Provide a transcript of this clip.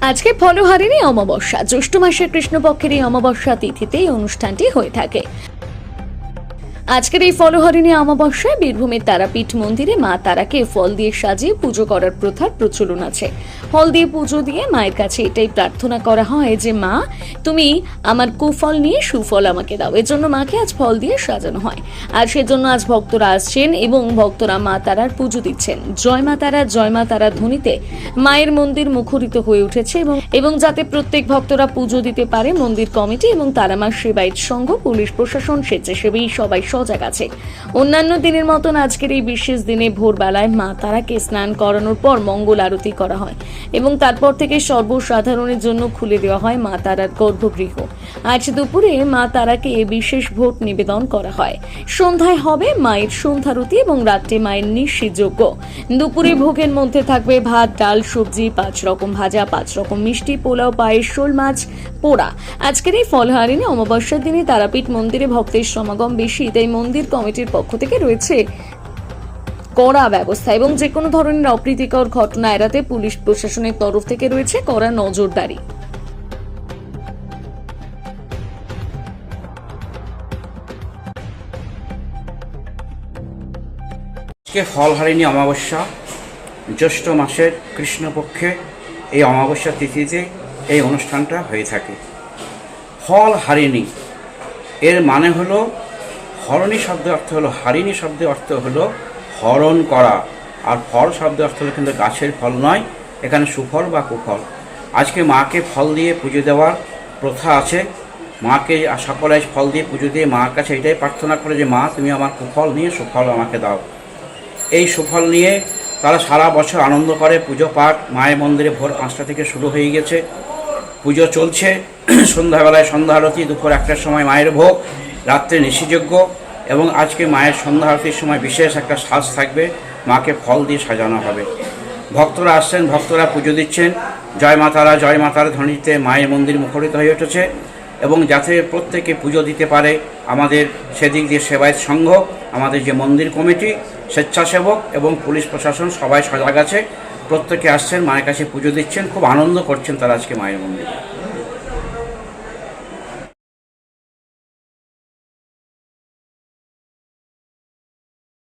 আজকে ফলহারিণী অমাবস্যা, জ্যৈষ্ঠ মাসের কৃষ্ণপক্ষের এই অমাবস্যা তিথিতে এই অনুষ্ঠানটি হয়ে থাকে। আজকের এই ফলহারিণী অমাবস্যায় বীরভূমের তারাপীঠ মন্দিরে মা তারাকে ফল দিয়ে সাজিয়ে পুজো করার প্রথার প্রচলন আছে। ফল দিয়ে পুজো দিয়ে মায়ের কাছে এটাই প্রার্থনা করা হয় যে মা, তুমি আমার কুফল নিয়ে সুফল আমাকে দাও। এর জন্য মাকে আজ ফল দিয়ে সাজানো হয়। আর সেজন্য আজ ভক্তরা আসছেন এবং ভক্তরা মা তারার পুজো দিচ্ছেন। জয় মা তারা ধ্বনিতে মায়ের মন্দির মুখরিত হয়ে উঠেছে এবং যাতে প্রত্যেক ভক্তরা পুজো দিতে পারে, মন্দির কমিটি এবং তারামা সেবায়ত সংঘ, পুলিশ প্রশাসন, স্বেচ্ছাসেবী সবাই সজাগ আছে। অন্যান্য দিনের মতন আজকের এই বিশেষ দিনে ভোরবেলায় মা তারাকে স্নান করানোর পর মঙ্গল আরতি করা হয় এবং তারপর থেকে সর্বসাধারণের জন্য খুলে দেওয়া হয় মা তারার গর্ভগৃহ। আজ দুপুরে মা তারাকে বিশেষ ভোগ নিবেদন করা হয়। সন্ধ্যায় হবে মায়ের সন্ধ্যারতি এবং রাত্রে মায়ের নিঃসিদ্ধ। দুপুরে ভোগের মধ্যে থাকবে ভাত, ডাল, সবজি, 5 রকম ভাজা, 5 রকম মিষ্টি, পোলাও, পায়েস, শোল মাছ, পোড়া। আজকের এই ফলহারিণী অমাবস্যার দিনে তারাপীঠ মন্দিরে ভক্তের সমাগম বেশি, তাই মন্দির কমিটির পক্ষ থেকে রয়েছে কড়া ব্যবস্থা এবং যে কোনো ধরনের অপ্রীতিকর ঘটনা এড়াতে পুলিশ প্রশাসনের তরফ থেকে রয়েছে কড়া নজরদারি। আজকে ফলহারিণী অমাবস্যা, জ্যৈষ্ঠ মাসের কৃষ্ণপক্ষে এই অমাবস্যা তিথিতে এই অনুষ্ঠানটা হয়ে থাকে। ফলহারিণী এর মানে হলো, হরণী শব্দের অর্থ হলো, হারিণী শব্দের অর্থ হলো হরণ করা, আর ফল শব্দের অর্থ হলো কিন্তু গাছের ফল নয়, এখানে সুফল বা কুফল। আজকে মাকে ফল দিয়ে পুজো দেওয়ার প্রথা আছে। মাকে সকলে ফল দিয়ে পুজো দিয়ে মার কাছে এটাই প্রার্থনা করে যে মা, তুমি আমার কুফল নিয়ে সুফল আমাকে দাও। এই সুফল নিয়ে তারা সারা বছর আনন্দ করে। পুজো পাঠ মায়ের মন্দিরে ভোর 5টা থেকে শুরু হয়ে গেছে, পুজো চলছে। সন্ধ্যাবেলায় সন্ধ্যা আরতি, দুপুর 1টার সময় মায়ের ভোগ, রাত্রে নিশিযজ্ঞ এবং আজকে মায়ের সন্ধ্যা আরতির সময় বিশেষ একটা সাজ থাকবে, মাকে ফল দিয়ে সাজানো হবে। ভক্তরা আসছেন, ভক্তরা পুজো দিচ্ছেন। জয় মা তারা ধ্বনিতে মায়ের মন্দির মুখরিত হয়ে উঠেছে এবং যাতে প্রত্যেকে পুজো দিতে পারে, আমাদের সেদিক দিয়ে সেবায়ত সংঘ, আমাদের যে মন্দির কমিটি, স্বেচ্ছাসেবক এবং পুলিশ প্রশাসন সবাই সজাগ আছে। প্রত্যেকে আসছেন, মায়ের কাছে পুজো দিচ্ছেন, খুব আনন্দ করছেন তারা আজকে মায়ের মন্দিরে।